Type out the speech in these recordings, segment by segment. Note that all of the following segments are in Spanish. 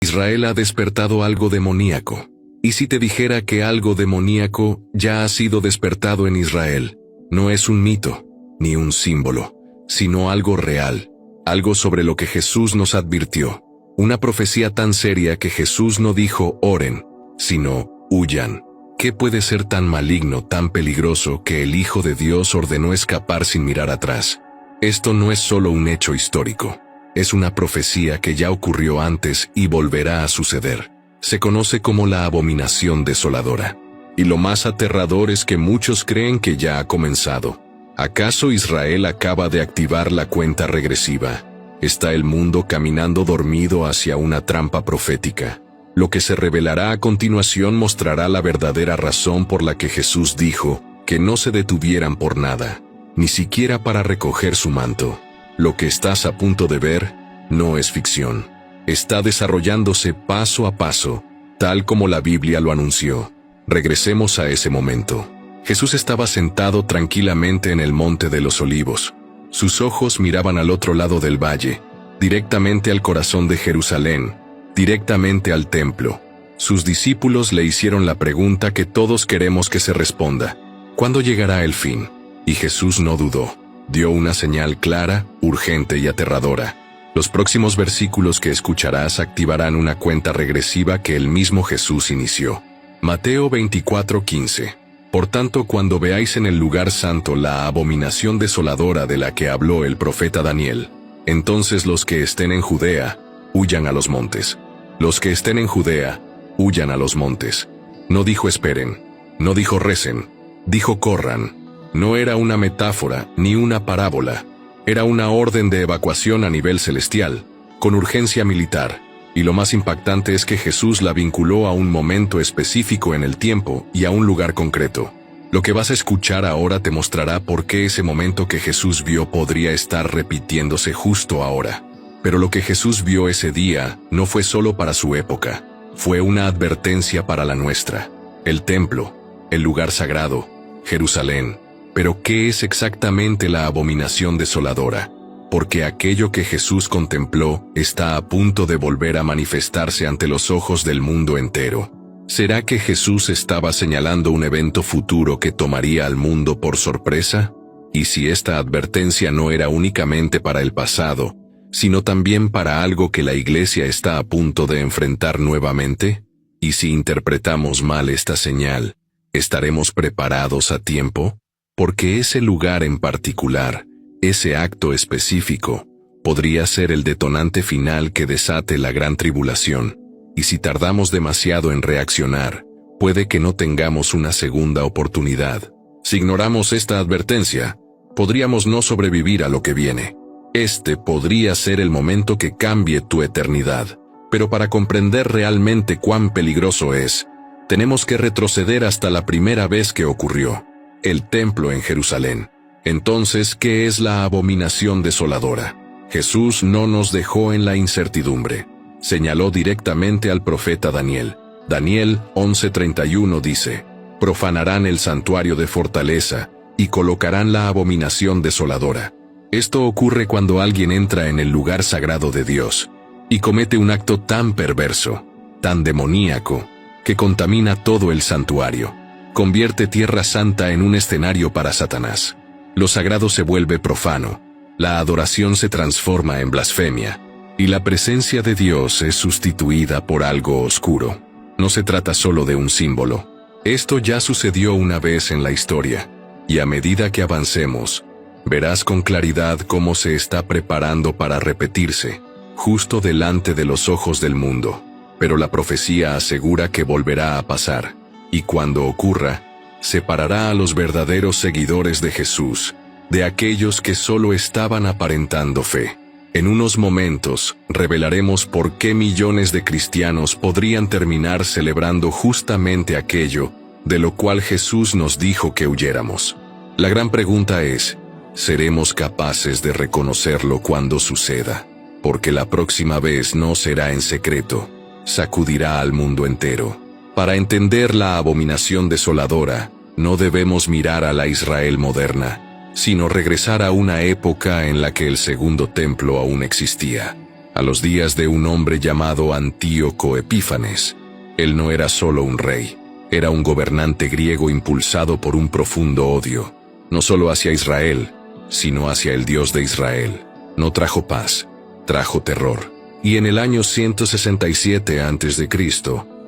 Israel ha despertado algo demoníaco. Y si te dijera que algo demoníaco ya ha sido despertado en Israel, no es un mito, ni un símbolo, sino algo real, algo sobre lo que Jesús nos advirtió. Una profecía tan seria que Jesús no dijo oren, sino huyan. ¿Qué puede ser tan maligno, tan peligroso que el Hijo de Dios ordenó escapar sin mirar atrás? Esto no es solo un hecho histórico, es una profecía que ya ocurrió antes y volverá a suceder. Se conoce como la abominación desoladora. Y lo más aterrador es que muchos creen que ya ha comenzado. ¿Acaso Israel acaba de activar la cuenta regresiva? ¿Está el mundo caminando dormido hacia una trampa profética? Lo que se revelará a continuación mostrará la verdadera razón por la que Jesús dijo que no se detuvieran por nada, ni siquiera para recoger su manto. Lo que estás a punto de ver no es ficción. Está desarrollándose paso a paso, tal como la Biblia lo anunció. Regresemos a ese momento. Jesús estaba sentado tranquilamente en el Monte de los Olivos. Sus ojos miraban al otro lado del valle, directamente al corazón de Jerusalén, directamente al templo. Sus discípulos le hicieron la pregunta que todos queremos que se responda: ¿cuándo llegará el fin? Y Jesús no dudó. Dio una señal clara, urgente y aterradora. Los próximos versículos que escucharás activarán una cuenta regresiva que el mismo Jesús inició. Mateo 24:15. Por tanto, cuando veáis en el lugar santo la abominación desoladora de la que habló el profeta Daniel, entonces los que estén en Judea, huyan a los montes. Los que estén en Judea, huyan a los montes. No dijo esperen, no dijo recen, dijo corran. No era una metáfora ni una parábola. Era una orden de evacuación a nivel celestial, con urgencia militar, y lo más impactante es que Jesús la vinculó a un momento específico en el tiempo y a un lugar concreto. Lo que vas a escuchar ahora te mostrará por qué ese momento que Jesús vio podría estar repitiéndose justo ahora. Pero lo que Jesús vio ese día no fue solo para su época, fue una advertencia para la nuestra. El templo, el lugar sagrado, Jerusalén. Pero ¿qué es exactamente la abominación desoladora? Porque aquello que Jesús contempló está a punto de volver a manifestarse ante los ojos del mundo entero. ¿Será que Jesús estaba señalando un evento futuro que tomaría al mundo por sorpresa? ¿Y si esta advertencia no era únicamente para el pasado, sino también para algo que la Iglesia está a punto de enfrentar nuevamente? ¿Y si interpretamos mal esta señal, estaremos preparados a tiempo? Porque ese lugar en particular, ese acto específico, podría ser el detonante final que desate la gran tribulación, y si tardamos demasiado en reaccionar, puede que no tengamos una segunda oportunidad. Si ignoramos esta advertencia, podríamos no sobrevivir a lo que viene. Este podría ser el momento que cambie tu eternidad, pero para comprender realmente cuán peligroso es, tenemos que retroceder hasta la primera vez que ocurrió. El templo en Jerusalén. Entonces, ¿qué es la abominación desoladora? Jesús no nos dejó en la incertidumbre. Señaló directamente al profeta Daniel. Daniel 11:31 dice: profanarán el santuario de fortaleza y colocarán la abominación desoladora. Esto ocurre cuando alguien entra en el lugar sagrado de Dios y comete un acto tan perverso, tan demoníaco, que contamina todo el santuario. Convierte Tierra Santa en un escenario para Satanás. Lo sagrado se vuelve profano, la adoración se transforma en blasfemia, y la presencia de Dios es sustituida por algo oscuro. No se trata solo de un símbolo. Esto ya sucedió una vez en la historia, y a medida que avancemos, verás con claridad cómo se está preparando para repetirse, justo delante de los ojos del mundo. Pero la profecía asegura que volverá a pasar. Y cuando ocurra, separará a los verdaderos seguidores de Jesús, de aquellos que solo estaban aparentando fe. En unos momentos, revelaremos por qué millones de cristianos podrían terminar celebrando justamente aquello de lo cual Jesús nos dijo que huyéramos. La gran pregunta es, ¿seremos capaces de reconocerlo cuando suceda? Porque la próxima vez no será en secreto, sacudirá al mundo entero. Para entender la abominación desoladora, no debemos mirar a la Israel moderna, sino regresar a una época en la que el segundo templo aún existía. a los días de un hombre llamado Antíoco Epífanes. Él no era solo un rey, era un gobernante griego impulsado por un profundo odio, no solo hacia Israel, sino hacia el Dios de Israel. No trajo paz, trajo terror. Y en el año 167 a.C.,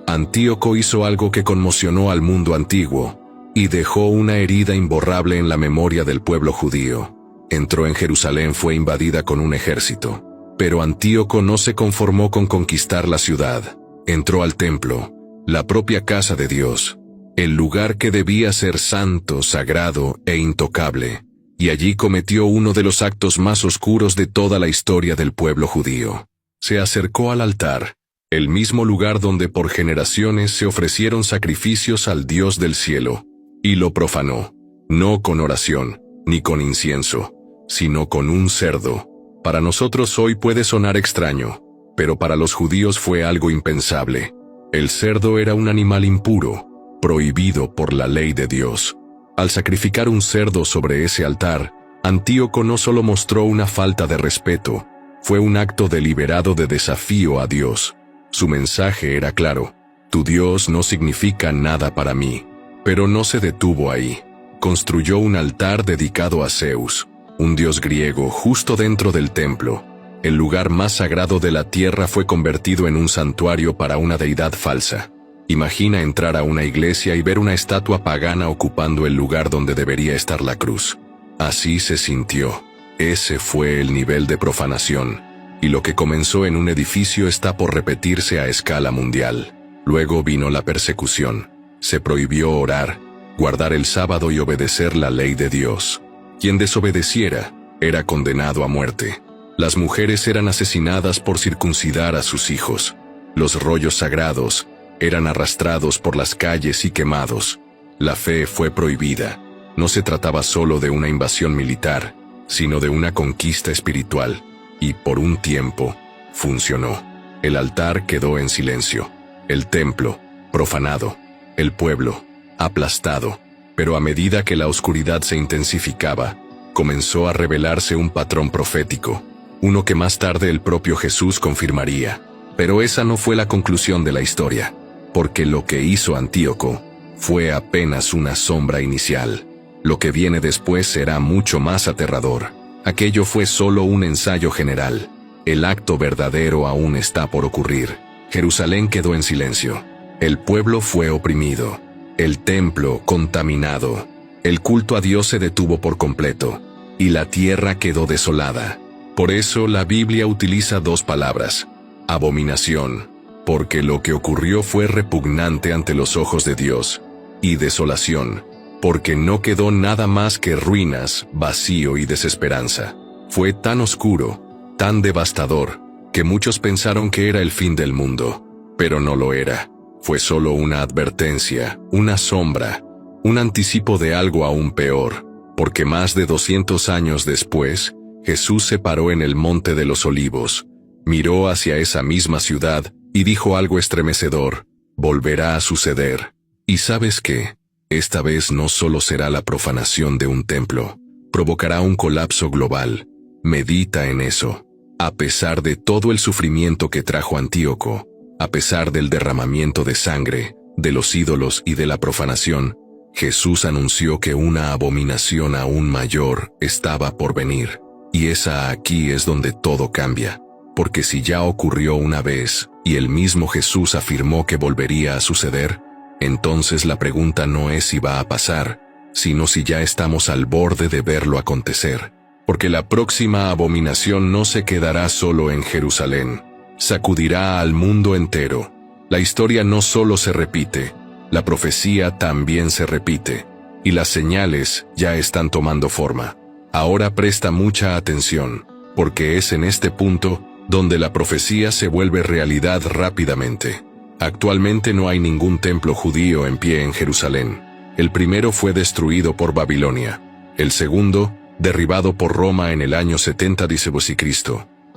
Antíoco hizo algo que conmocionó al mundo antiguo y dejó una herida imborrable en la memoria del pueblo judío. Entró en Jerusalén, fue invadida con un ejército, pero Antíoco no se conformó con conquistar la ciudad. Entró al templo, la propia casa de Dios, el lugar que debía ser santo, sagrado e intocable, y allí cometió uno de los actos más oscuros de toda la historia del pueblo judío. Se acercó al altar, el mismo lugar donde por generaciones se ofrecieron sacrificios al Dios del cielo, y lo profanó, no con oración, ni con incienso, sino con un cerdo. Para nosotros hoy puede sonar extraño, pero para los judíos fue algo impensable. El cerdo era un animal impuro, prohibido por la ley de Dios. Al sacrificar un cerdo sobre ese altar, Antíoco no solo mostró una falta de respeto, fue un acto deliberado de desafío a Dios. Su mensaje era claro: tu Dios no significa nada para mí. Pero no se detuvo ahí. Construyó un altar dedicado a Zeus, un dios griego, justo dentro del templo. El lugar más sagrado de la tierra fue convertido en un santuario para una deidad falsa. Imagina entrar a una iglesia y ver una estatua pagana ocupando el lugar donde debería estar la cruz. Así se sintió. Ese fue el nivel de profanación. Y lo que comenzó en un edificio está por repetirse a escala mundial. Luego vino la persecución. Se prohibió orar, guardar el sábado y obedecer la ley de Dios. Quien desobedeciera era condenado a muerte. Las mujeres eran asesinadas por circuncidar a sus hijos. Los rollos sagrados eran arrastrados por las calles y quemados. La fe fue prohibida. No se trataba solo de una invasión militar, sino de una conquista espiritual. Y por un tiempo, funcionó. El altar quedó en silencio. El templo, profanado. El pueblo, aplastado. Pero a medida que la oscuridad se intensificaba, comenzó a revelarse un patrón profético, uno que más tarde el propio Jesús confirmaría. Pero esa no fue la conclusión de la historia, porque lo que hizo Antíoco fue apenas una sombra inicial. Lo que viene después será mucho más aterrador. Aquello fue solo un ensayo general. El acto verdadero aún está por ocurrir. Jerusalén quedó en silencio. El pueblo fue oprimido. El templo contaminado. El culto a Dios se detuvo por completo. Y la tierra quedó desolada. Por eso la Biblia utiliza dos palabras: abominación, porque lo que ocurrió fue repugnante ante los ojos de Dios, y desolación, porque no quedó nada más que ruinas, vacío y desesperanza. Fue tan oscuro, tan devastador, que muchos pensaron que era el fin del mundo, pero no lo era. Fue solo una advertencia, una sombra, un anticipo de algo aún peor, porque más de 200 años después, Jesús se paró en el Monte de los Olivos, miró hacia esa misma ciudad y dijo algo estremecedor: volverá a suceder. ¿Y sabes qué? Esta vez no solo será la profanación de un templo, provocará un colapso global. Medita en eso. A pesar de todo el sufrimiento que trajo Antíoco, a pesar del derramamiento de sangre, de los ídolos y de la profanación, Jesús anunció que una abominación aún mayor estaba por venir. Y esa aquí es donde todo cambia. Porque si ya ocurrió una vez, y el mismo Jesús afirmó que volvería a suceder, entonces la pregunta no es si va a pasar, sino si ya estamos al borde de verlo acontecer. Porque la próxima abominación no se quedará solo en Jerusalén. Sacudirá al mundo entero. La historia no solo se repite, la profecía también se repite, y las señales ya están tomando forma. Ahora presta mucha atención, porque es en este punto donde la profecía se vuelve realidad rápidamente. Actualmente no hay ningún templo judío en pie en Jerusalén. El primero fue destruido por Babilonia. El segundo, derribado por Roma en el año 70 d.C.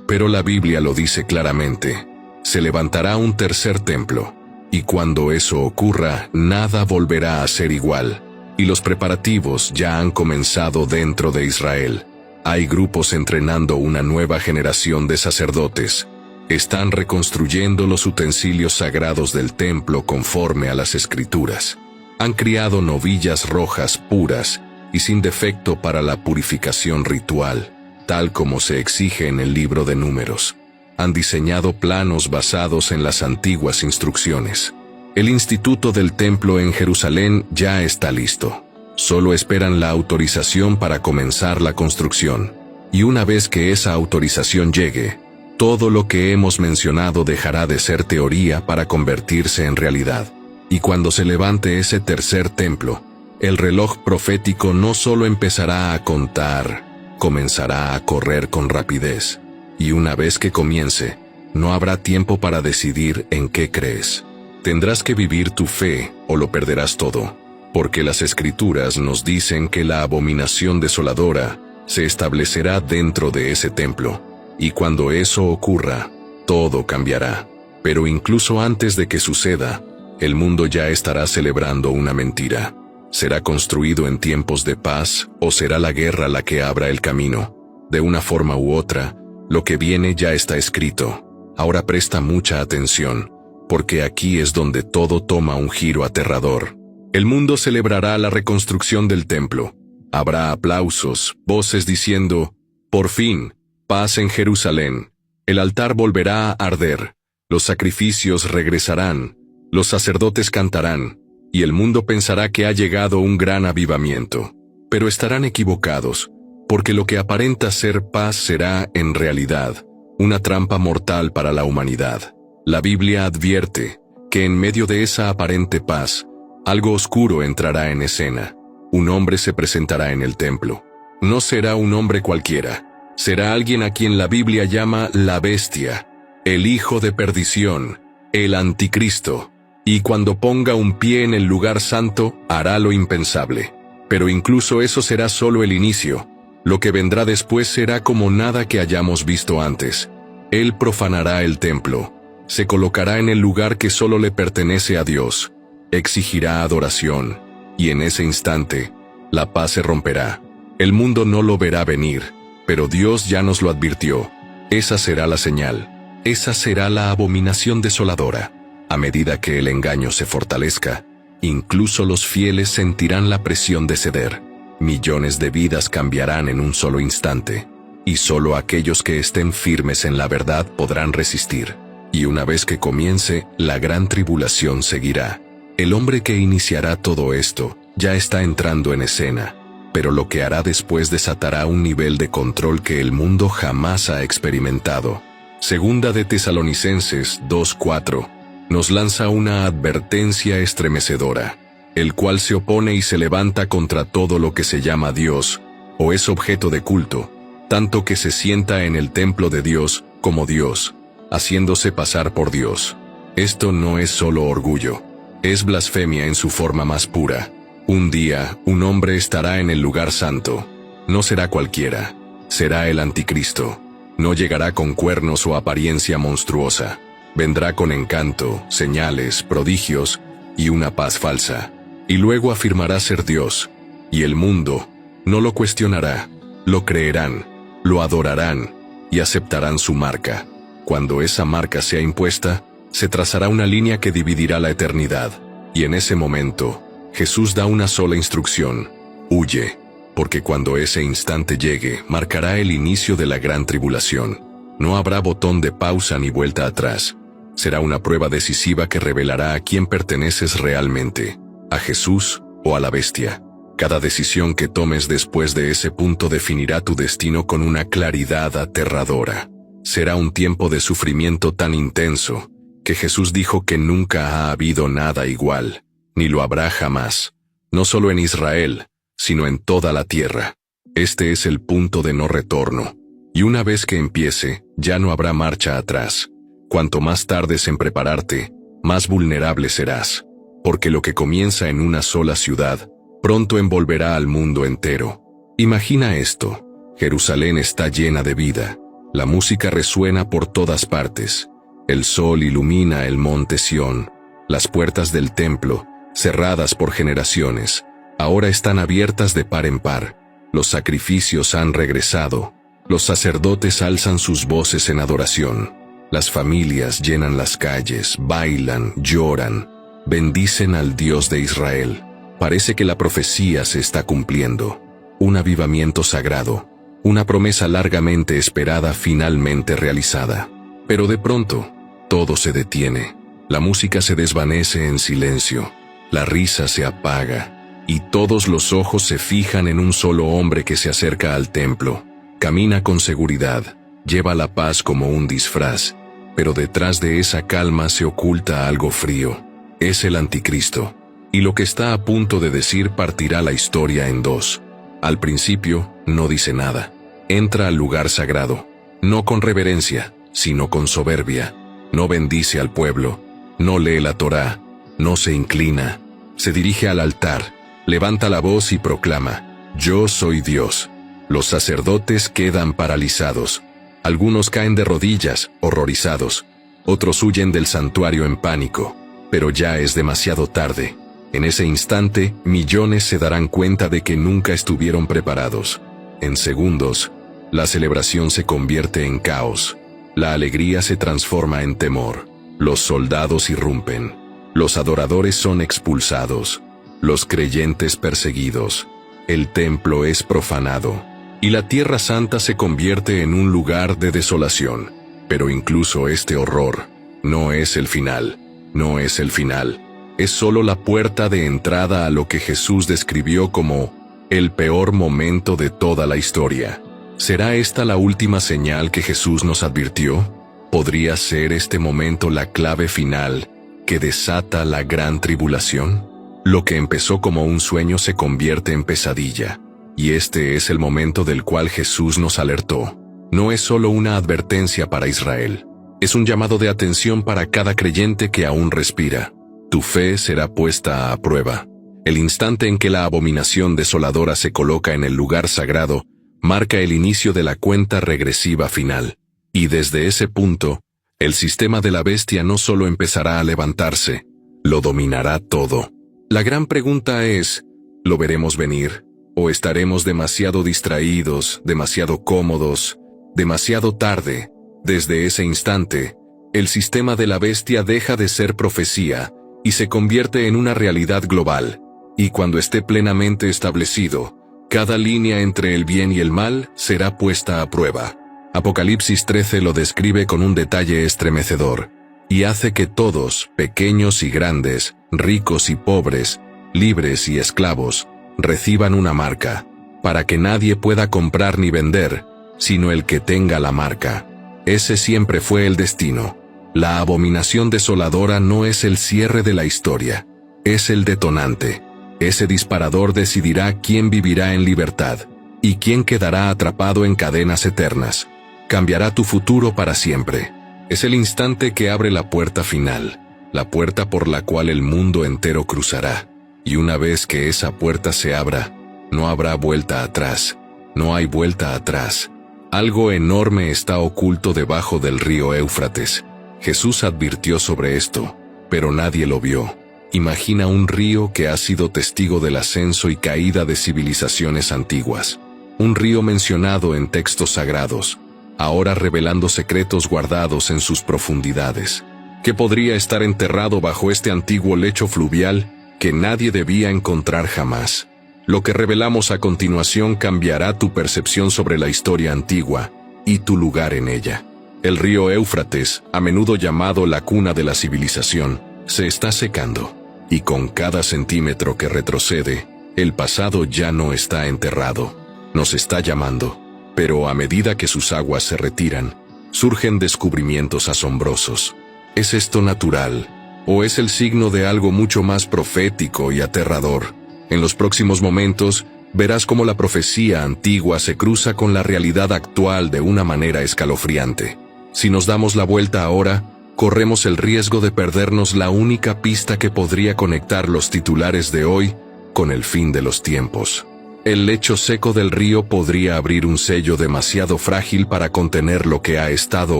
Pero la Biblia lo dice claramente: se levantará un tercer templo, y cuando eso ocurra, nada volverá a ser igual. Y los preparativos ya han comenzado dentro de Israel. Hay grupos entrenando una nueva generación de sacerdotes, Están reconstruyendo los utensilios sagrados del templo conforme a las Escrituras. Han criado novillas rojas puras y sin defecto para la purificación ritual, tal como se exige en el libro de Números. Han diseñado planos basados en las antiguas instrucciones. El instituto del templo en Jerusalén ya está listo. Solo esperan la autorización para comenzar la construcción. Y una vez que esa autorización llegue, todo lo que hemos mencionado dejará de ser teoría para convertirse en realidad. Y cuando se levante ese tercer templo, el reloj profético no solo empezará a contar, comenzará a correr con rapidez. Y una vez que comience, no habrá tiempo para decidir en qué crees. Tendrás que vivir tu fe o lo perderás todo, porque las Escrituras nos dicen que la abominación desoladora se establecerá dentro de ese templo, y cuando eso ocurra, todo cambiará. Pero incluso antes de que suceda, el mundo ya estará celebrando una mentira. ¿Será construido en tiempos de paz o será la guerra la que abra el camino? De una forma u otra, lo que viene ya está escrito. Ahora presta mucha atención, porque aquí es donde todo toma un giro aterrador. El mundo celebrará la reconstrucción del templo. Habrá aplausos, voces diciendo, «Por fin, paz en Jerusalén». El altar volverá a arder, los sacrificios regresarán, los sacerdotes cantarán, y el mundo pensará que ha llegado un gran avivamiento. Pero estarán equivocados, porque lo que aparenta ser paz será, en realidad, una trampa mortal para la humanidad. La Biblia advierte que en medio de esa aparente paz, algo oscuro entrará en escena. Un hombre se presentará en el templo. No será un hombre cualquiera. Será alguien a quien la Biblia llama la bestia, el hijo de perdición, el anticristo. Y cuando ponga un pie en el lugar santo, hará lo impensable. Pero incluso eso será solo el inicio. Lo que vendrá después será como nada que hayamos visto antes. Él profanará el templo. Se colocará en el lugar que solo le pertenece a Dios. Exigirá adoración. Y en ese instante, la paz se romperá. El mundo no lo verá venir, pero Dios ya nos lo advirtió. Esa será la señal. Esa será la abominación desoladora. A medida que el engaño se fortalezca, incluso los fieles sentirán la presión de ceder. Millones de vidas cambiarán en un solo instante, y solo aquellos que estén firmes en la verdad podrán resistir. Y una vez que comience, la gran tribulación seguirá. El hombre que iniciará todo esto ya está entrando en escena, pero lo que hará después desatará un nivel de control que el mundo jamás ha experimentado. Segunda de Tesalonicenses 2:4 nos lanza una advertencia estremecedora, el cual se opone y se levanta contra todo lo que se llama Dios, o es objeto de culto, tanto que se sienta en el templo de Dios como Dios, haciéndose pasar por Dios. Esto no es solo orgullo, es blasfemia en su forma más pura. Un día, un hombre estará en el lugar santo. No será cualquiera, será el anticristo. No llegará con cuernos o apariencia monstruosa. Vendrá con encanto, señales, prodigios y una paz falsa. Y luego afirmará ser Dios. Y el mundo no lo cuestionará, lo creerán, lo adorarán y aceptarán su marca. Cuando esa marca sea impuesta, se trazará una línea que dividirá la eternidad. Y en ese momento, Jesús da una sola instrucción: huye, porque cuando ese instante llegue, marcará el inicio de la gran tribulación. No habrá botón de pausa ni vuelta atrás. Será una prueba decisiva que revelará a quién perteneces realmente, a Jesús o a la bestia. Cada decisión que tomes después de ese punto definirá tu destino con una claridad aterradora. Será un tiempo de sufrimiento tan intenso, que Jesús dijo que nunca ha habido nada igual, ni lo habrá jamás, no solo en Israel, sino en toda la tierra. Este es el punto de no retorno, y una vez que empiece, ya no habrá marcha atrás. Cuanto más tardes en prepararte, más vulnerable serás, porque lo que comienza en una sola ciudad, pronto envolverá al mundo entero. Imagina esto: Jerusalén está llena de vida, la música resuena por todas partes, el sol ilumina el monte Sión, las puertas del templo, cerradas por generaciones, ahora están abiertas de par en par, los sacrificios han regresado, los sacerdotes alzan sus voces en adoración. Las familias llenan las calles, bailan, lloran, bendicen al Dios de Israel. Parece que la profecía se está cumpliendo. Un avivamiento sagrado, una promesa largamente esperada finalmente realizada. Pero de pronto, todo se detiene. La música se desvanece en silencio, la risa se apaga, y todos los ojos se fijan en un solo hombre que se acerca al templo. Camina con seguridad, lleva la paz como un disfraz, pero detrás de esa calma se oculta algo frío. Es el anticristo, y lo que está a punto de decir partirá la historia en dos. Al principio, no dice nada. Entra al lugar sagrado, no con reverencia, sino con soberbia. No bendice al pueblo, no lee la Torá, no se inclina. Se dirige al altar, levanta la voz y proclama: «Yo soy Dios». Los sacerdotes quedan paralizados. Algunos caen de rodillas, horrorizados. Otros huyen del santuario en pánico. Pero ya es demasiado tarde. En ese instante, millones se darán cuenta de que nunca estuvieron preparados. En segundos, la celebración se convierte en caos. La alegría se transforma en temor. Los soldados irrumpen. Los adoradores son expulsados. Los creyentes perseguidos. El templo es profanado. Y la Tierra Santa se convierte en un lugar de desolación. Pero incluso este horror no es el final. No es el final. Es solo la puerta de entrada a lo que Jesús describió como el peor momento de toda la historia. ¿Será esta la última señal que Jesús nos advirtió? ¿Podría ser este momento la clave final que desata la gran tribulación? Lo que empezó como un sueño se convierte en pesadilla. Y este es el momento del cual Jesús nos alertó. No es solo una advertencia para Israel. Es un llamado de atención para cada creyente que aún respira. Tu fe será puesta a prueba. El instante en que la abominación desoladora se coloca en el lugar sagrado marca el inicio de la cuenta regresiva final. Y desde ese punto, el sistema de la bestia no solo empezará a levantarse, lo dominará todo. La gran pregunta es, ¿lo veremos venir? ¿O estaremos demasiado distraídos, demasiado cómodos, demasiado tarde? Desde ese instante, el sistema de la bestia deja de ser profecía y se convierte en una realidad global. Y cuando esté plenamente establecido, cada línea entre el bien y el mal será puesta a prueba. Apocalipsis 13 lo describe con un detalle estremecedor, y hace que todos, pequeños y grandes, ricos y pobres, libres y esclavos, reciban una marca, para que nadie pueda comprar ni vender, sino el que tenga la marca. Ese siempre fue el destino. La abominación desoladora no es el cierre de la historia, es el detonante. Ese disparador decidirá quién vivirá en libertad y quién quedará atrapado en cadenas eternas. Cambiará tu futuro para siempre. Es el instante que abre la puerta final, la puerta por la cual el mundo entero cruzará. Y una vez que esa puerta se abra, no habrá vuelta atrás. No hay vuelta atrás. Algo enorme está oculto debajo del río Éufrates. Jesús advirtió sobre esto, pero nadie lo vio. Imagina un río que ha sido testigo del ascenso y caída de civilizaciones antiguas. Un río mencionado en textos sagrados, ahora revelando secretos guardados en sus profundidades. ¿Qué podría estar enterrado bajo este antiguo lecho fluvial que nadie debía encontrar jamás? Lo que revelamos a continuación cambiará tu percepción sobre la historia antigua y tu lugar en ella. El río Éufrates, a menudo llamado la cuna de la civilización, se está secando, y con cada centímetro que retrocede, el pasado ya no está enterrado. Nos está llamando, pero a medida que sus aguas se retiran, surgen descubrimientos asombrosos. ¿Es esto natural? ¿O es el signo de algo mucho más profético y aterrador? En los próximos momentos, verás cómo la profecía antigua se cruza con la realidad actual de una manera escalofriante. Si nos damos la vuelta ahora, corremos el riesgo de perdernos la única pista que podría conectar los titulares de hoy con el fin de los tiempos. El lecho seco del río podría abrir un sello demasiado frágil para contener lo que ha estado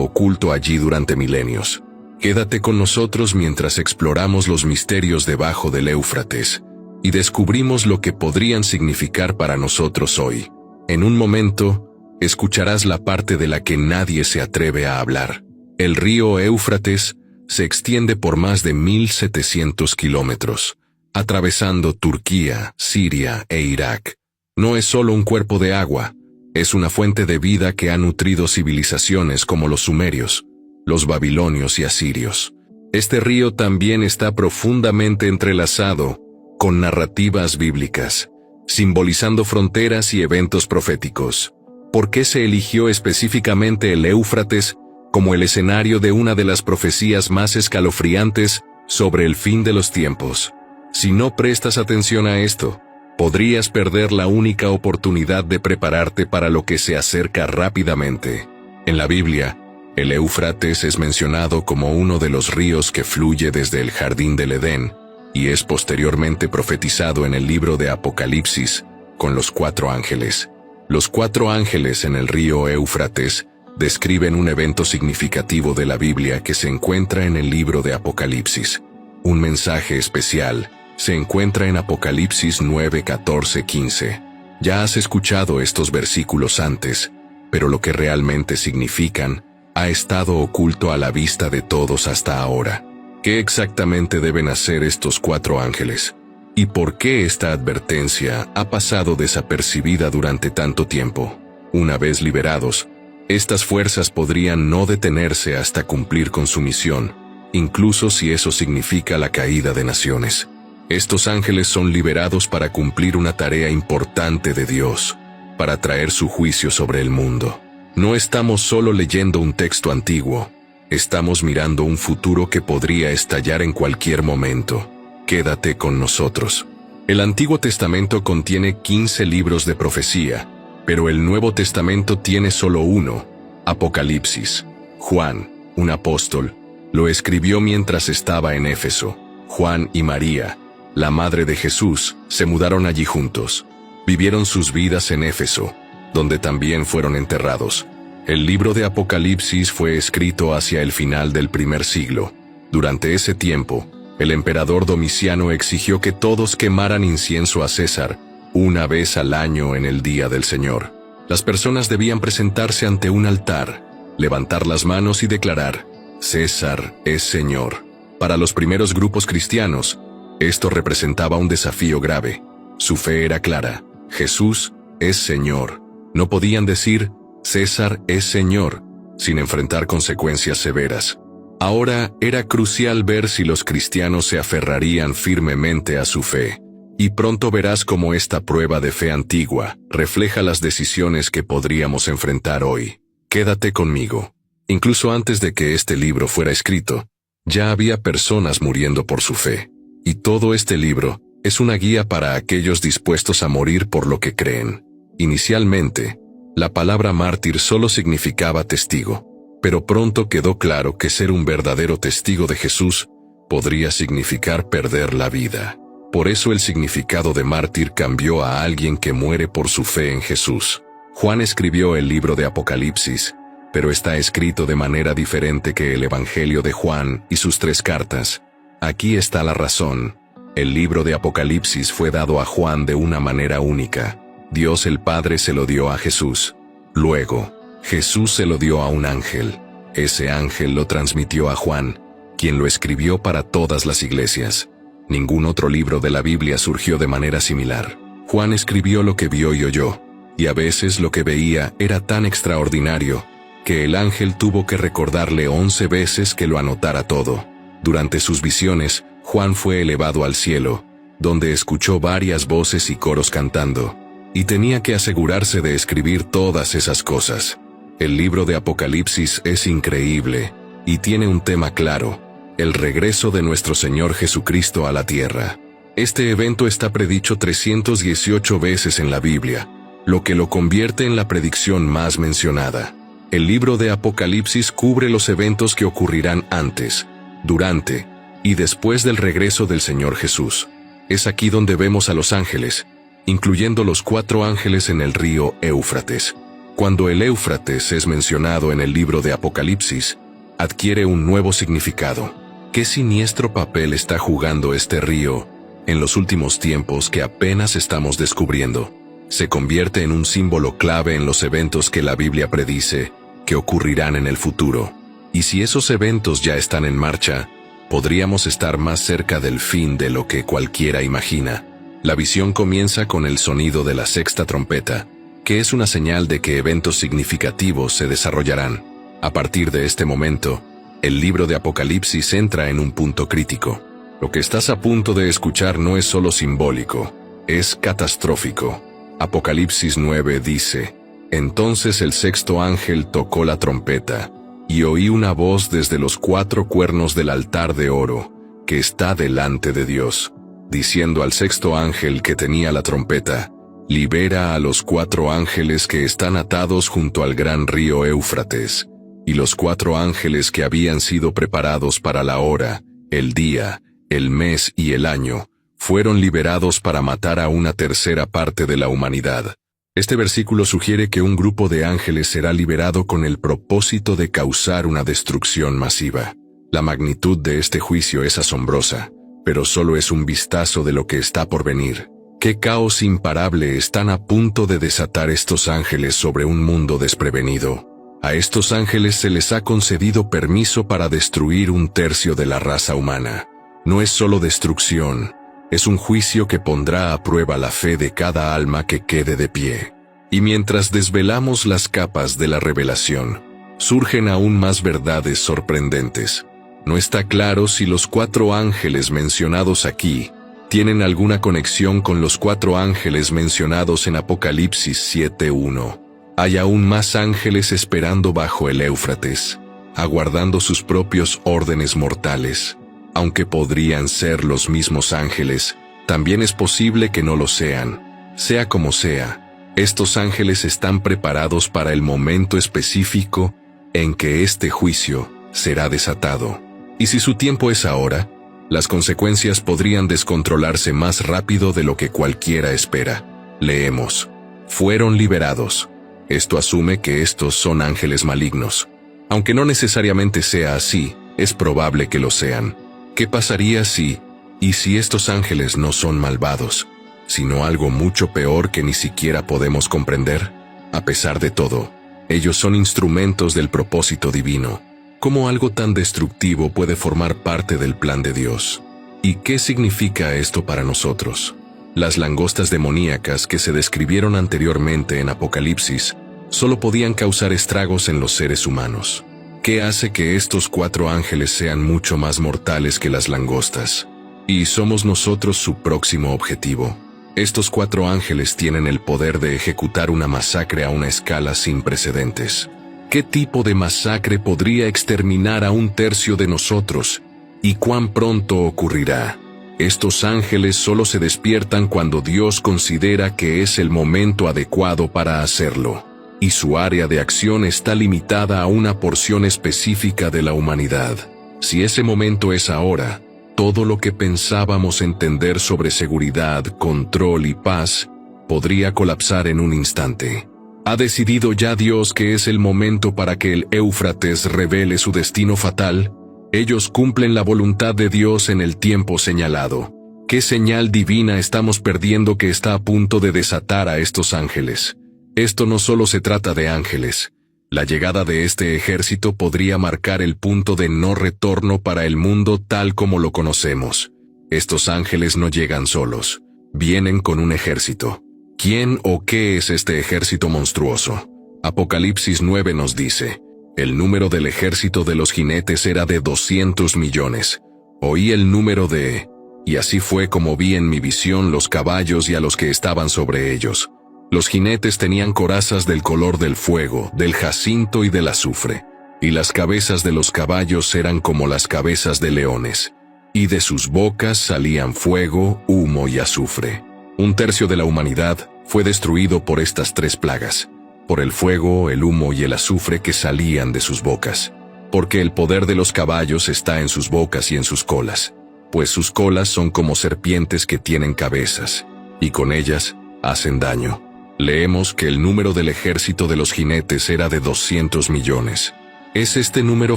oculto allí durante milenios. Quédate con nosotros mientras exploramos los misterios debajo del Éufrates y descubrimos lo que podrían significar para nosotros hoy. En un momento, escucharás la parte de la que nadie se atreve a hablar. El río Éufrates se extiende por más de 1.700 kilómetros, atravesando Turquía, Siria e Irak. No es solo un cuerpo de agua, es una fuente de vida que ha nutrido civilizaciones como los sumerios, los babilonios y asirios. Este río también está profundamente entrelazado con narrativas bíblicas, simbolizando fronteras y eventos proféticos. ¿Por qué se eligió específicamente el Éufrates como el escenario de una de las profecías más escalofriantes sobre el fin de los tiempos? Si no prestas atención a esto, podrías perder la única oportunidad de prepararte para lo que se acerca rápidamente. En la Biblia, el Éufrates es mencionado como uno de los ríos que fluye desde el jardín del Edén, y es posteriormente profetizado en el libro de Apocalipsis con los 4 ángeles. Los 4 ángeles en el río Éufrates describen un evento significativo de la Biblia que se encuentra en el libro de Apocalipsis. Un mensaje especial se encuentra en Apocalipsis 9, 14, 15. Ya has escuchado estos versículos antes, pero lo que realmente significan ha estado oculto a la vista de todos hasta ahora. ¿Qué exactamente deben hacer estos 4 ángeles? ¿Y por qué esta advertencia ha pasado desapercibida durante tanto tiempo? Una vez liberados, estas fuerzas podrían no detenerse hasta cumplir con su misión, incluso si eso significa la caída de naciones. Estos ángeles son liberados para cumplir una tarea importante de Dios, para traer su juicio sobre el mundo. No estamos solo leyendo un texto antiguo, estamos mirando un futuro que podría estallar en cualquier momento. Quédate con nosotros. El Antiguo Testamento contiene 15 libros de profecía, pero el Nuevo Testamento tiene solo uno, Apocalipsis. Juan, un apóstol, lo escribió mientras estaba en Éfeso. Juan y María, la madre de Jesús, se mudaron allí juntos. Vivieron sus vidas en Éfeso, donde también fueron enterrados. El libro de Apocalipsis fue escrito hacia el final del primer siglo. Durante ese tiempo, el emperador Domiciano exigió que todos quemaran incienso a César una vez al año en el día del Señor. Las personas debían presentarse ante un altar, levantar las manos y declarar: César es Señor. Para los primeros grupos cristianos, esto representaba un desafío grave. Su fe era clara: Jesús es Señor. No podían decir César es Señor sin enfrentar consecuencias severas. Ahora era crucial ver si los cristianos se aferrarían firmemente a su fe. Y pronto verás cómo esta prueba de fe antigua refleja las decisiones que podríamos enfrentar hoy. Quédate conmigo. Incluso antes de que este libro fuera escrito, ya había personas muriendo por su fe. Y todo este libro es una guía para aquellos dispuestos a morir por lo que creen. Inicialmente, la palabra mártir solo significaba testigo, pero pronto quedó claro que ser un verdadero testigo de Jesús podría significar perder la vida. Por eso el significado de mártir cambió a alguien que muere por su fe en Jesús. Juan escribió el libro de Apocalipsis, pero está escrito de manera diferente que el Evangelio de Juan y sus 3 cartas. Aquí está la razón. El libro de Apocalipsis fue dado a Juan de una manera única. Dios el Padre se lo dio a Jesús. Luego, Jesús se lo dio a un ángel. Ese ángel lo transmitió a Juan, quien lo escribió para todas las iglesias. Ningún otro libro de la Biblia surgió de manera similar. Juan escribió lo que vio y oyó, y a veces lo que veía era tan extraordinario que el ángel tuvo que recordarle 11 veces que lo anotara todo. Durante sus visiones, Juan fue elevado al cielo, donde escuchó varias voces y coros cantando, y tenía que asegurarse de escribir todas esas cosas. El libro de Apocalipsis es increíble, y tiene un tema claro: el regreso de nuestro Señor Jesucristo a la tierra. Este evento está predicho 318 veces en la Biblia, lo que lo convierte en la predicción más mencionada. El libro de Apocalipsis cubre los eventos que ocurrirán antes, durante y después del regreso del Señor Jesús. Es aquí donde vemos a los ángeles, incluyendo los 4 ángeles en el río Éufrates. Cuando el Éufrates es mencionado en el libro de Apocalipsis, adquiere un nuevo significado. ¿Qué siniestro papel está jugando este río en los últimos tiempos que apenas estamos descubriendo? Se convierte en un símbolo clave en los eventos que la Biblia predice que ocurrirán en el futuro. Y si esos eventos ya están en marcha, podríamos estar más cerca del fin de lo que cualquiera imagina. La visión comienza con el sonido de la sexta trompeta, que es una señal de que eventos significativos se desarrollarán. A partir de este momento, el libro de Apocalipsis entra en un punto crítico. Lo que estás a punto de escuchar no es solo simbólico, es catastrófico. Apocalipsis 9 dice: Entonces el sexto ángel tocó la trompeta, y oí una voz desde los 4 cuernos del altar de oro, que está delante de Dios, diciendo al sexto ángel que tenía la trompeta: Libera a los 4 ángeles que están atados junto al gran río Éufrates. Y los 4 ángeles que habían sido preparados para la hora, el día, el mes y el año, fueron liberados para matar a una tercera parte de la humanidad. Este versículo sugiere que un grupo de ángeles será liberado con el propósito de causar una destrucción masiva. La magnitud de este juicio es asombrosa, pero solo es un vistazo de lo que está por venir. ¿Qué caos imparable están a punto de desatar estos ángeles sobre un mundo desprevenido? A estos ángeles se les ha concedido permiso para destruir 1/3 de la raza humana. No es solo destrucción, es un juicio que pondrá a prueba la fe de cada alma que quede de pie. Y mientras desvelamos las capas de la revelación, surgen aún más verdades sorprendentes. No está claro si los 4 ángeles mencionados aquí tienen alguna conexión con los 4 ángeles mencionados en Apocalipsis 7:1. Hay aún más ángeles esperando bajo el Éufrates, aguardando sus propios órdenes mortales. Aunque podrían ser los mismos ángeles, también es posible que no lo sean. Sea como sea, estos ángeles están preparados para el momento específico en que este juicio será desatado. Y si su tiempo es ahora, las consecuencias podrían descontrolarse más rápido de lo que cualquiera espera. Leemos: fueron liberados. Esto asume que estos son ángeles malignos. Aunque no necesariamente sea así, es probable que lo sean. ¿Qué pasaría si estos ángeles no son malvados, sino algo mucho peor que ni siquiera podemos comprender? A pesar de todo, ellos son instrumentos del propósito divino. ¿Cómo algo tan destructivo puede formar parte del plan de Dios? ¿Y qué significa esto para nosotros? Las langostas demoníacas que se describieron anteriormente en Apocalipsis solo podían causar estragos en los seres humanos. ¿Qué hace que estos 4 ángeles sean mucho más mortales que las langostas? Y somos nosotros su próximo objetivo. Estos 4 ángeles tienen el poder de ejecutar una masacre a una escala sin precedentes. ¿Qué tipo de masacre podría exterminar a 1/3 de nosotros? ¿Y cuán pronto ocurrirá? Estos ángeles solo se despiertan cuando Dios considera que es el momento adecuado para hacerlo. Y su área de acción está limitada a una porción específica de la humanidad. Si ese momento es ahora, todo lo que pensábamos entender sobre seguridad, control y paz podría colapsar en un instante. ¿Ha decidido ya Dios que es el momento para que el Éufrates revele su destino fatal? Ellos cumplen la voluntad de Dios en el tiempo señalado. ¿Qué señal divina estamos perdiendo que está a punto de desatar a estos ángeles? Esto no solo se trata de ángeles. La llegada de este ejército podría marcar el punto de no retorno para el mundo tal como lo conocemos. Estos ángeles no llegan solos, vienen con un ejército. ¿Quién o qué es este ejército monstruoso? Apocalipsis 9 nos dice: el número del ejército de los jinetes era de 200 millones. Oí el número de... y así fue como vi en mi visión los caballos y a los que estaban sobre ellos. Los jinetes tenían corazas del color del fuego, del jacinto y del azufre, y las cabezas de los caballos eran como las cabezas de leones, y de sus bocas salían fuego, humo y azufre. 1/3 de la humanidad fue destruido por estas 3 plagas, por el fuego, el humo y el azufre que salían de sus bocas, porque el poder de los caballos está en sus bocas y en sus colas, pues sus colas son como serpientes que tienen cabezas, y con ellas hacen daño. Leemos que el número del ejército de los jinetes era de 200 millones. ¿Es este número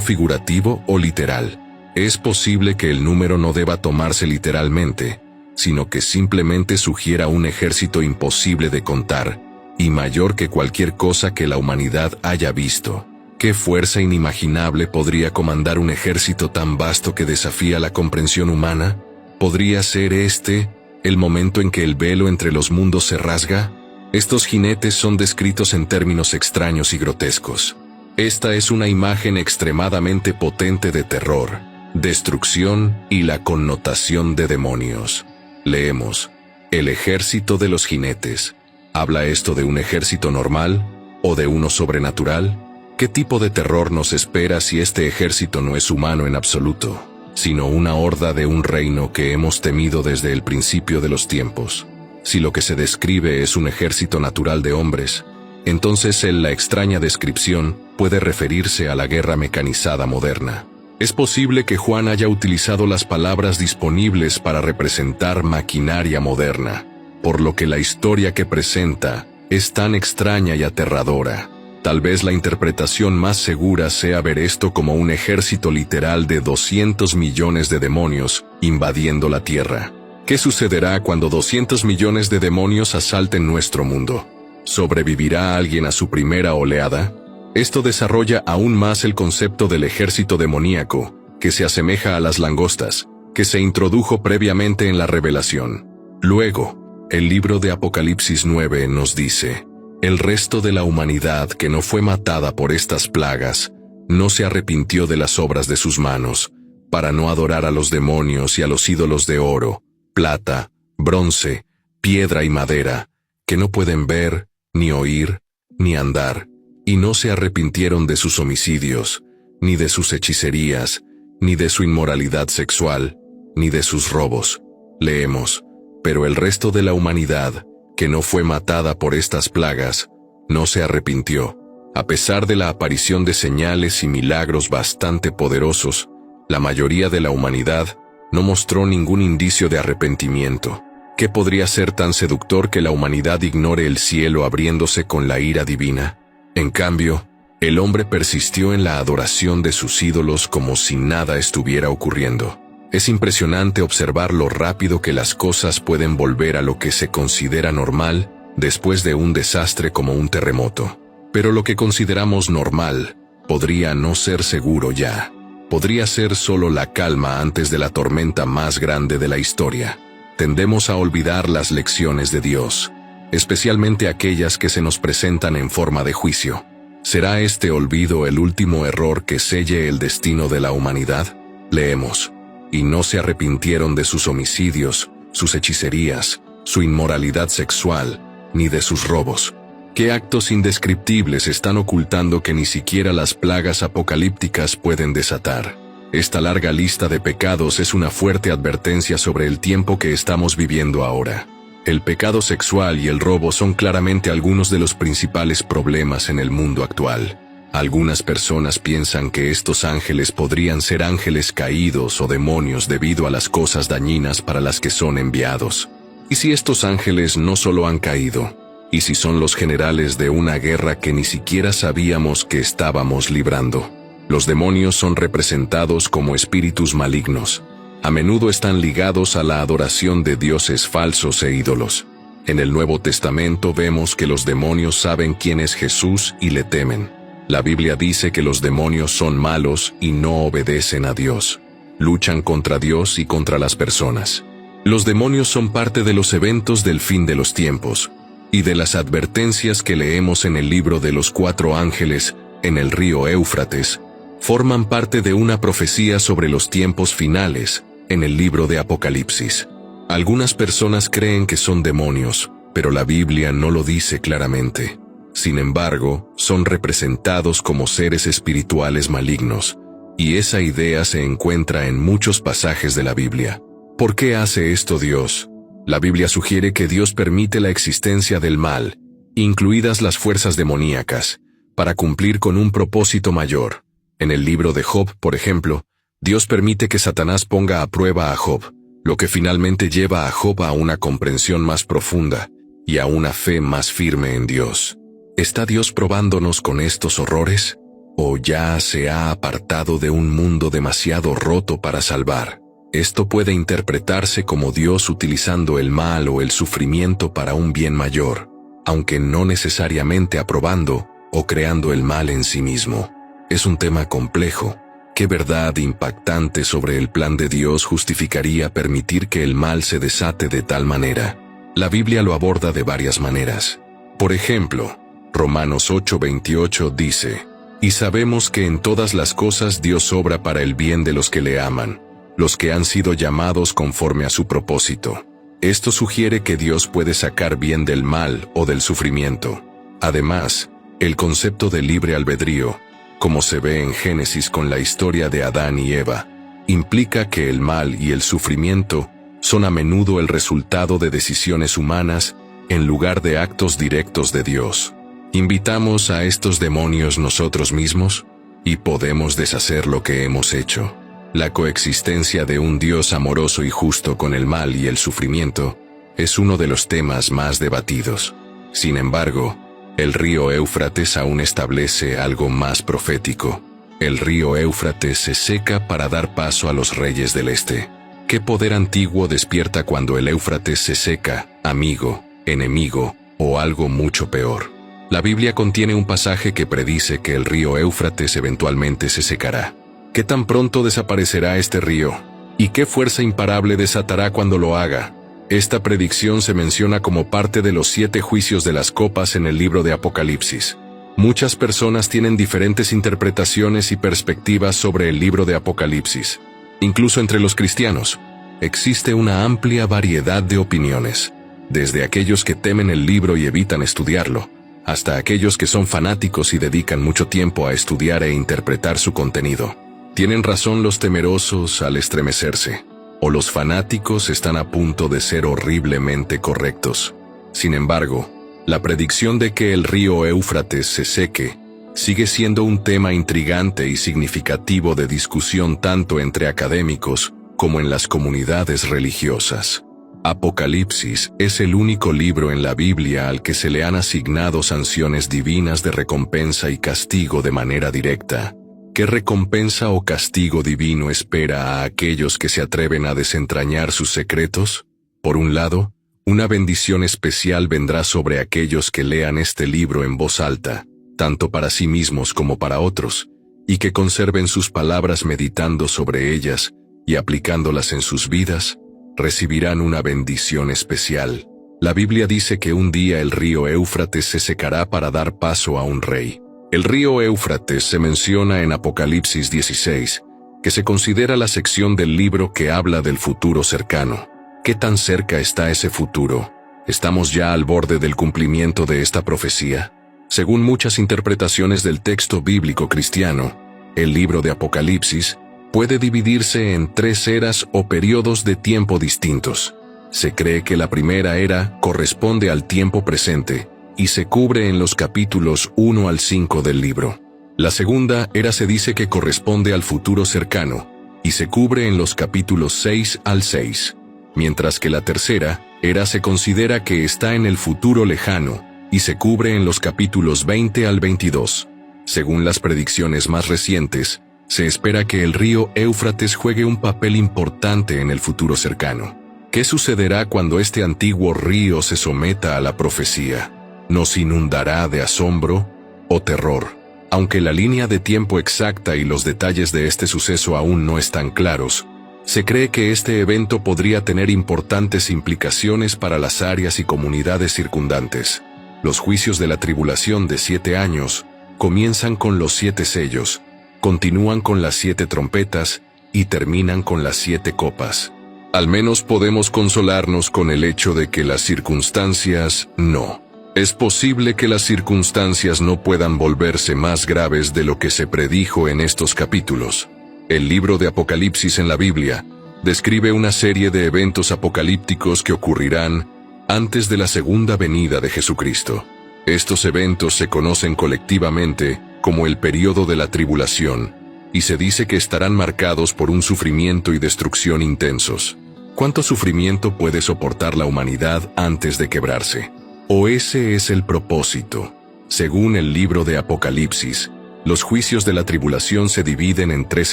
figurativo o literal? Es posible que el número no deba tomarse literalmente, sino que simplemente sugiera un ejército imposible de contar, y mayor que cualquier cosa que la humanidad haya visto. ¿Qué fuerza inimaginable podría comandar un ejército tan vasto que desafía la comprensión humana? ¿Podría ser este el momento en que el velo entre los mundos se rasga? Estos jinetes son descritos en términos extraños y grotescos. Esta es una imagen extremadamente potente de terror, destrucción y la connotación de demonios. Leemos: el ejército de los jinetes. ¿Habla esto de un ejército normal o de uno sobrenatural? ¿Qué tipo de terror nos espera si este ejército no es humano en absoluto, sino una horda de un reino que hemos temido desde el principio de los tiempos? Si lo que se describe es un ejército natural de hombres, entonces la extraña descripción puede referirse a la guerra mecanizada moderna. Es posible que Juan haya utilizado las palabras disponibles para representar maquinaria moderna, por lo que la historia que presenta es tan extraña y aterradora. Tal vez la interpretación más segura sea ver esto como un ejército literal de 200 millones de demonios invadiendo la Tierra. ¿Qué sucederá cuando 200 millones de demonios asalten nuestro mundo? ¿Sobrevivirá alguien a su primera oleada? Esto desarrolla aún más el concepto del ejército demoníaco, que se asemeja a las langostas, que se introdujo previamente en la Revelación. Luego, el libro de Apocalipsis 9 nos dice: el resto de la humanidad que no fue matada por estas plagas, no se arrepintió de las obras de sus manos, para no adorar a los demonios y a los ídolos de oro, plata, bronce, piedra y madera, que no pueden ver, ni oír, ni andar, y no se arrepintieron de sus homicidios, ni de sus hechicerías, ni de su inmoralidad sexual, ni de sus robos. Leemos: pero el resto de la humanidad, que no fue matada por estas plagas, no se arrepintió. A pesar de la aparición de señales y milagros bastante poderosos, la mayoría de la humanidad no mostró ningún indicio de arrepentimiento. ¿Qué podría ser tan seductor que la humanidad ignore el cielo abriéndose con la ira divina? En cambio, el hombre persistió en la adoración de sus ídolos como si nada estuviera ocurriendo. Es impresionante observar lo rápido que las cosas pueden volver a lo que se considera normal después de un desastre como un terremoto. Pero lo que consideramos normal podría no ser seguro ya. Podría ser solo la calma antes de la tormenta más grande de la historia. Tendemos a olvidar las lecciones de Dios, especialmente aquellas que se nos presentan en forma de juicio. ¿Será este olvido el último error que selle el destino de la humanidad? Leemos: y no se arrepintieron de sus homicidios, sus hechicerías, su inmoralidad sexual, ni de sus robos. ¿Qué actos indescriptibles están ocultando que ni siquiera las plagas apocalípticas pueden desatar? Esta larga lista de pecados es una fuerte advertencia sobre el tiempo que estamos viviendo ahora. El pecado sexual y el robo son claramente algunos de los principales problemas en el mundo actual. Algunas personas piensan que estos ángeles podrían ser ángeles caídos o demonios debido a las cosas dañinas para las que son enviados. ¿Y si estos ángeles no solo han caído? ¿Y si son los generales de una guerra que ni siquiera sabíamos que estábamos librando? Los demonios son representados como espíritus malignos. A menudo están ligados a la adoración de dioses falsos e ídolos. En el Nuevo Testamento vemos que los demonios saben quién es Jesús y le temen. La Biblia dice que los demonios son malos y no obedecen a Dios. Luchan contra Dios y contra las personas. Los demonios son parte de los eventos del fin de los tiempos y de las advertencias que leemos en el libro de los 4 ángeles en el río Éufrates. Forman parte de una profecía sobre los tiempos finales en el libro de Apocalipsis. Algunas personas creen que son demonios, pero la Biblia no lo dice claramente. Sin embargo, son representados como seres espirituales malignos, y esa idea se encuentra en muchos pasajes de la Biblia. ¿Por qué hace esto Dios? La Biblia sugiere que Dios permite la existencia del mal, incluidas las fuerzas demoníacas, para cumplir con un propósito mayor. En el libro de Job, por ejemplo, Dios permite que Satanás ponga a prueba a Job, lo que finalmente lleva a Job a una comprensión más profunda y a una fe más firme en Dios. ¿Está Dios probándonos con estos horrores? ¿O ya se ha apartado de un mundo demasiado roto para salvar? Esto puede interpretarse como Dios utilizando el mal o el sufrimiento para un bien mayor, aunque no necesariamente aprobando o creando el mal en sí mismo. Es un tema complejo. ¿Qué verdad impactante sobre el plan de Dios justificaría permitir que el mal se desate de tal manera? La Biblia lo aborda de varias maneras. Por ejemplo, Romanos 8:28 dice: «Y sabemos que en todas las cosas Dios obra para el bien de los que le aman, los que han sido llamados conforme a su propósito». Esto sugiere que Dios puede sacar bien del mal o del sufrimiento. Además, el concepto de libre albedrío, como se ve en Génesis con la historia de Adán y Eva, implica que el mal y el sufrimiento son a menudo el resultado de decisiones humanas en lugar de actos directos de Dios. ¿Invitamos a estos demonios nosotros mismos? ¿Y podemos deshacer lo que hemos hecho? La coexistencia de un Dios amoroso y justo con el mal y el sufrimiento es uno de los temas más debatidos. Sin embargo, el río Éufrates aún establece algo más profético. El río Éufrates se seca para dar paso a los reyes del este. ¿Qué poder antiguo despierta cuando el Éufrates se seca, amigo, enemigo o algo mucho peor? La Biblia contiene un pasaje que predice que el río Éufrates eventualmente se secará. ¿Qué tan pronto desaparecerá este río? ¿Y qué fuerza imparable desatará cuando lo haga? Esta predicción se menciona como parte de los 7 juicios de las copas en el libro de Apocalipsis. Muchas personas tienen diferentes interpretaciones y perspectivas sobre el libro de Apocalipsis. Incluso entre los cristianos, existe una amplia variedad de opiniones, desde aquellos que temen el libro y evitan estudiarlo, hasta aquellos que son fanáticos y dedican mucho tiempo a estudiar e interpretar su contenido. ¿Tienen razón los temerosos al estremecerse? ¿O los fanáticos están a punto de ser horriblemente correctos? Sin embargo, la predicción de que el río Éufrates se seque sigue siendo un tema intrigante y significativo de discusión tanto entre académicos como en las comunidades religiosas. Apocalipsis es el único libro en la Biblia al que se le han asignado sanciones divinas de recompensa y castigo de manera directa. ¿Qué recompensa o castigo divino espera a aquellos que se atreven a desentrañar sus secretos? Por un lado, una bendición especial vendrá sobre aquellos que lean este libro en voz alta, tanto para sí mismos como para otros, y que conserven sus palabras meditando sobre ellas y aplicándolas en sus vidas, recibirán una bendición especial. La Biblia dice que un día el río Éufrates se secará para dar paso a un rey. El río Éufrates se menciona en Apocalipsis 16, que se considera la sección del libro que habla del futuro cercano. ¿Qué tan cerca está ese futuro? ¿Estamos ya al borde del cumplimiento de esta profecía? Según muchas interpretaciones del texto bíblico cristiano, el libro de Apocalipsis puede dividirse en 3 eras o periodos de tiempo distintos. Se cree que la primera era corresponde al tiempo presente y se cubre en los capítulos 1 al 5 del libro. La segunda era se dice que corresponde al futuro cercano y se cubre en los capítulos 6 al 6, mientras que la tercera era se considera que está en el futuro lejano y se cubre en los capítulos 20 al 22. Según las predicciones más recientes, se espera que el río Éufrates juegue un papel importante en el futuro cercano. ¿Qué sucederá cuando este antiguo río se someta a la profecía? ¿Nos inundará de asombro o terror? Aunque la línea de tiempo exacta y los detalles de este suceso aún no están claros, se cree que este evento podría tener importantes implicaciones para las áreas y comunidades circundantes. Los juicios de la tribulación de 7 años comienzan con los 7 sellos, continúan con las 7 trompetas y terminan con las 7 copas. Al menos podemos consolarnos con el hecho de que las circunstancias no. Es posible que las circunstancias no puedan volverse más graves de lo que se predijo en estos capítulos. El libro de Apocalipsis en la Biblia describe una serie de eventos apocalípticos que ocurrirán antes de la segunda venida de Jesucristo. Estos eventos se conocen colectivamente como el período de la tribulación, y se dice que estarán marcados por un sufrimiento y destrucción intensos. ¿Cuánto sufrimiento puede soportar la humanidad antes de quebrarse? ¿O ese es el propósito? Según el libro de Apocalipsis, los juicios de la tribulación se dividen en 3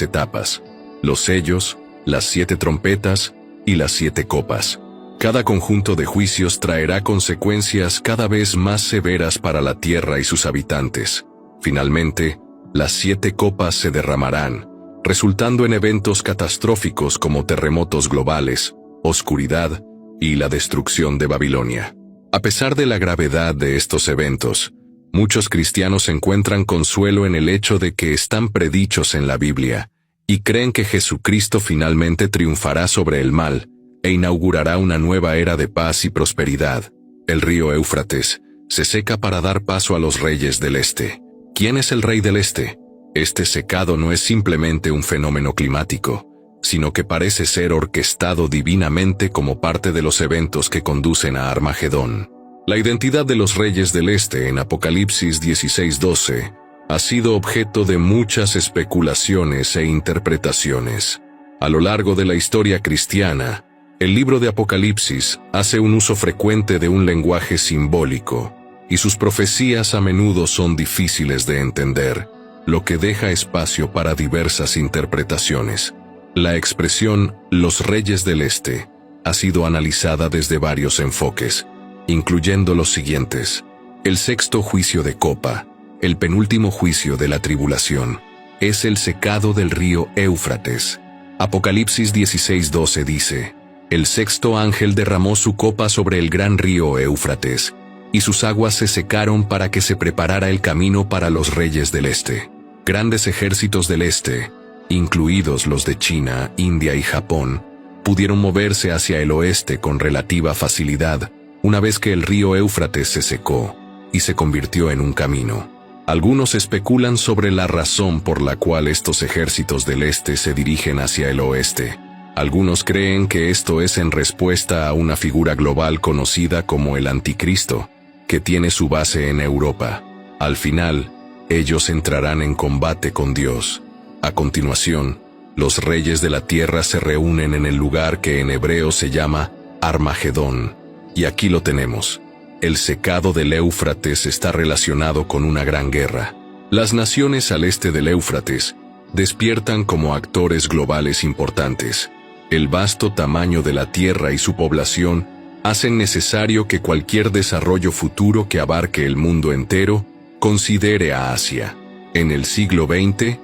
etapas: los sellos, las 7 trompetas y las 7 copas. Cada conjunto de juicios traerá consecuencias cada vez más severas para la tierra y sus habitantes. Finalmente, las 7 copas se derramarán, resultando en eventos catastróficos como terremotos globales, oscuridad y la destrucción de Babilonia. A pesar de la gravedad de estos eventos, muchos cristianos encuentran consuelo en el hecho de que están predichos en la Biblia y creen que Jesucristo finalmente triunfará sobre el mal e inaugurará una nueva era de paz y prosperidad. El río Éufrates se seca para dar paso a los reyes del este. ¿Quién es el rey del este? Este secado no es simplemente un fenómeno climático, sino que parece ser orquestado divinamente como parte de los eventos que conducen a Armagedón. La identidad de los reyes del este en Apocalipsis 16:12 ha sido objeto de muchas especulaciones e interpretaciones. A lo largo de la historia cristiana, el libro de Apocalipsis hace un uso frecuente de un lenguaje simbólico, y sus profecías a menudo son difíciles de entender, lo que deja espacio para diversas interpretaciones. La expresión «los reyes del este» ha sido analizada desde varios enfoques, incluyendo los siguientes: el sexto juicio de copa, el penúltimo juicio de la tribulación, es el secado del río Éufrates. Apocalipsis 16:12 dice: «El sexto ángel derramó su copa sobre el gran río Éufrates, y sus aguas se secaron para que se preparara el camino para los reyes del este». Grandes ejércitos del este, incluidos los de China, India y Japón, pudieron moverse hacia el oeste con relativa facilidad una vez que el río Éufrates se secó y se convirtió en un camino. Algunos especulan sobre la razón por la cual estos ejércitos del este se dirigen hacia el oeste. Algunos creen que esto es en respuesta a una figura global conocida como el Anticristo, que tiene su base en Europa. Al final, ellos entrarán en combate con Dios. A continuación, los reyes de la tierra se reúnen en el lugar que en hebreo se llama Armagedón. Y aquí lo tenemos. El secado del Éufrates está relacionado con una gran guerra. Las naciones al este del Éufrates despiertan como actores globales importantes. El vasto tamaño de la tierra y su población hacen necesario que cualquier desarrollo futuro que abarque el mundo entero considere a Asia. En el siglo XX,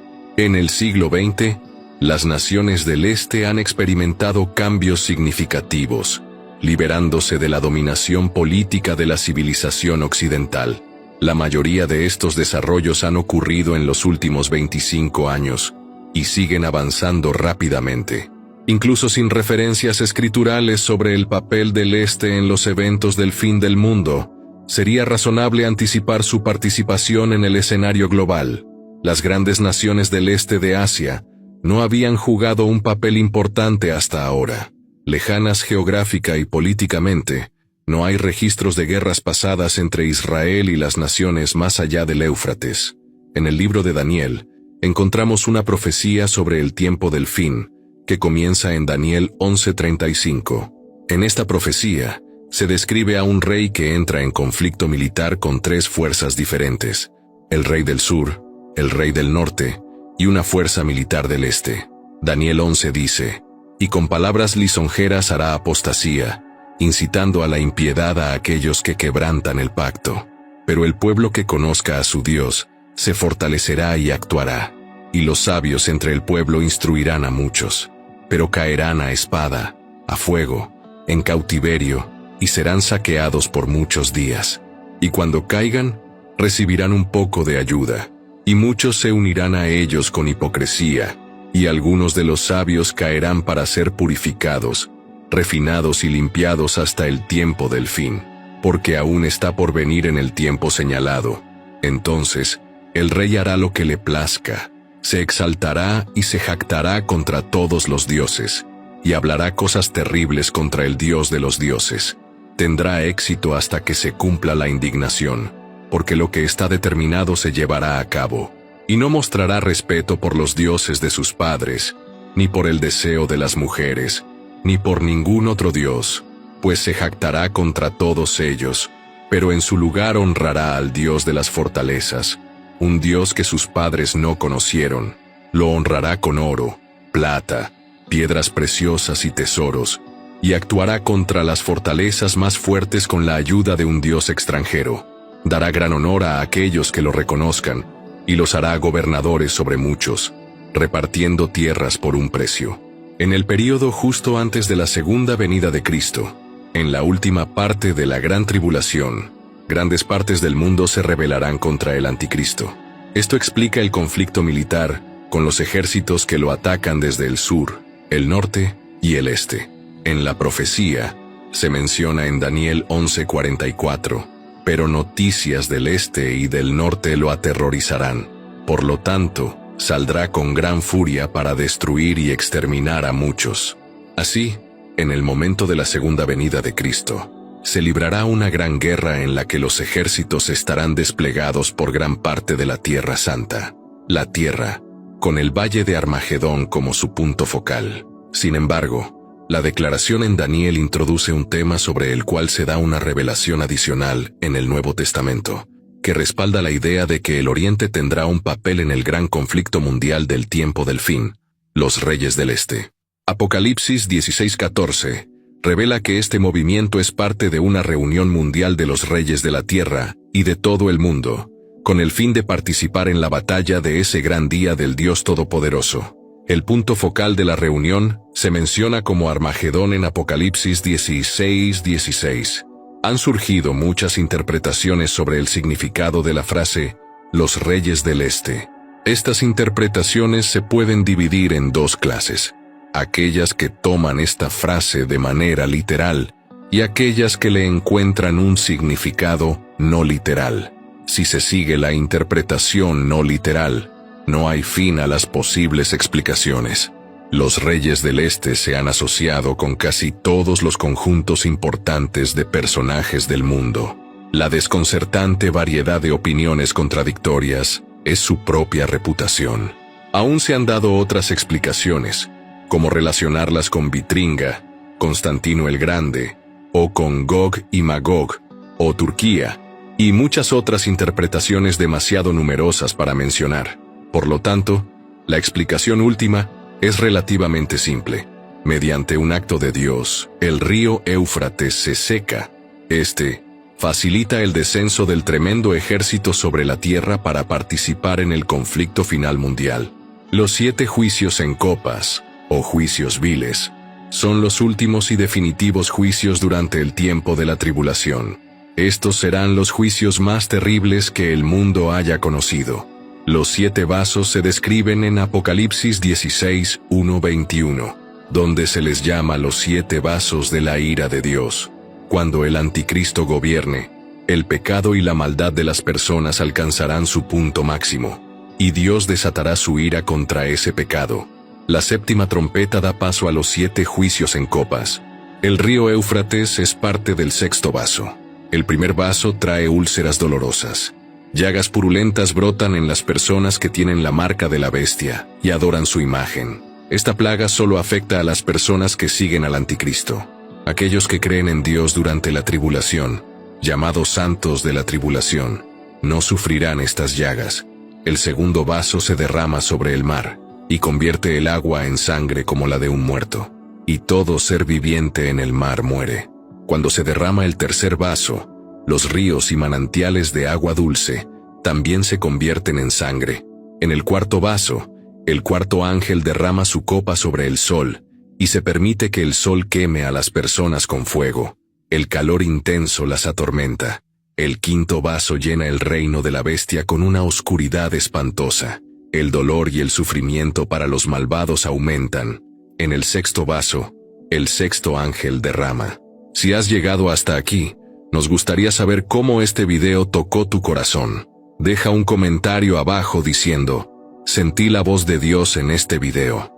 las naciones del este han experimentado cambios significativos, liberándose de la dominación política de la civilización occidental. La mayoría de estos desarrollos han ocurrido en los últimos 25 años y siguen avanzando rápidamente. Incluso sin referencias escriturales sobre el papel del este en los eventos del fin del mundo, sería razonable anticipar su participación en el escenario global. Las grandes naciones del este de Asia no habían jugado un papel importante hasta ahora. Lejanas geográfica y políticamente, no hay registros de guerras pasadas entre Israel y las naciones más allá del Éufrates. En el libro de Daniel, encontramos una profecía sobre el tiempo del fin, que comienza en Daniel 11:35. En esta profecía, se describe a un rey que entra en conflicto militar con 3 fuerzas diferentes: el rey del sur, el rey del norte y una fuerza militar del este. Daniel 11 dice: «Y con palabras lisonjeras hará apostasía, incitando a la impiedad a aquellos que quebrantan el pacto. Pero el pueblo que conozca a su Dios se fortalecerá y actuará, y los sabios entre el pueblo instruirán a muchos, pero caerán a espada, a fuego, en cautiverio, y serán saqueados por muchos días. Y cuando caigan, recibirán un poco de ayuda, y muchos se unirán a ellos con hipocresía, y algunos de los sabios caerán para ser purificados, refinados y limpiados hasta el tiempo del fin, porque aún está por venir en el tiempo señalado. Entonces, el rey hará lo que le plazca, se exaltará y se jactará contra todos los dioses, y hablará cosas terribles contra el Dios de los dioses. Tendrá éxito hasta que se cumpla la indignación, porque lo que está determinado se llevará a cabo, y no mostrará respeto por los dioses de sus padres, ni por el deseo de las mujeres, ni por ningún otro dios, pues se jactará contra todos ellos, pero en su lugar honrará al Dios de las fortalezas, un Dios que sus padres no conocieron. Lo honrará con oro, plata, piedras preciosas y tesoros, y actuará contra las fortalezas más fuertes con la ayuda de un Dios extranjero. Dará gran honor a aquellos que lo reconozcan, y los hará gobernadores sobre muchos, repartiendo tierras por un precio. En el período justo antes de la segunda venida de Cristo, en la última parte de la gran tribulación, grandes partes del mundo se rebelarán contra el anticristo. Esto explica el conflicto militar con los ejércitos que lo atacan desde el sur, el norte y el este. En la profecía, se menciona en Daniel 11:44, pero noticias del este y del norte lo aterrorizarán. Por lo tanto, saldrá con gran furia para destruir y exterminar a muchos. Así, en el momento de la segunda venida de Cristo, se librará una gran guerra en la que los ejércitos estarán desplegados por gran parte de la Tierra Santa, la Tierra, con el Valle de Armagedón como su punto focal. Sin embargo, la declaración en Daniel introduce un tema sobre el cual se da una revelación adicional en el Nuevo Testamento, que respalda la idea de que el Oriente tendrá un papel en el gran conflicto mundial del tiempo del fin, los reyes del Este. Apocalipsis 16:14 revela que este movimiento es parte de una reunión mundial de los reyes de la tierra y de todo el mundo, con el fin de participar en la batalla de ese gran día del Dios Todopoderoso. El punto focal de la reunión se menciona como Armagedón en Apocalipsis 16:16. Han surgido muchas interpretaciones sobre el significado de la frase, los reyes del Este. Estas interpretaciones se pueden dividir en dos clases: aquellas que toman esta frase de manera literal y aquellas que le encuentran un significado no literal. Si se sigue la interpretación no literal, no hay fin a las posibles explicaciones. Los reyes del Este se han asociado con casi todos los conjuntos importantes de personajes del mundo. La desconcertante variedad de opiniones contradictorias es su propia reputación. Aún se han dado otras explicaciones, como relacionarlas con Vitringa, Constantino el Grande, o con Gog y Magog, o Turquía, y muchas otras interpretaciones demasiado numerosas para mencionar. Por lo tanto, la explicación última es relativamente simple. Mediante un acto de Dios, el río Éufrates se seca. Este facilita el descenso del tremendo ejército sobre la tierra para participar en el conflicto final mundial. Los 7 juicios en copas, o juicios viles, son los últimos y definitivos juicios durante el tiempo de la tribulación. Estos serán los juicios más terribles que el mundo haya conocido. Los 7 vasos se describen en Apocalipsis 16:1-21, donde se les llama los 7 vasos de la ira de Dios. Cuando el anticristo gobierne, el pecado y la maldad de las personas alcanzarán su punto máximo, y Dios desatará su ira contra ese pecado. La séptima trompeta da paso a los 7 juicios en copas. El río Éufrates es parte del 6.º vaso. El primer vaso trae úlceras dolorosas. Llagas purulentas brotan en las personas que tienen la marca de la bestia y adoran su imagen. Esta plaga solo afecta a las personas que siguen al anticristo. Aquellos que creen en Dios durante la tribulación, llamados santos de la tribulación, no sufrirán estas llagas. El segundo vaso se derrama sobre el mar y convierte el agua en sangre como la de un muerto, y todo ser viviente en el mar muere. Cuando se derrama el tercer vaso, los ríos y manantiales de agua dulce también se convierten en sangre. En el cuarto vaso, el cuarto ángel derrama su copa sobre el sol, y se permite que el sol queme a las personas con fuego. El calor intenso las atormenta. El quinto vaso llena el reino de la bestia con una oscuridad espantosa. El dolor y el sufrimiento para los malvados aumentan. En el sexto vaso, el sexto ángel derrama. Si has llegado hasta aquí, nos gustaría saber cómo este video tocó tu corazón. Deja un comentario abajo diciendo, sentí la voz de Dios en este video.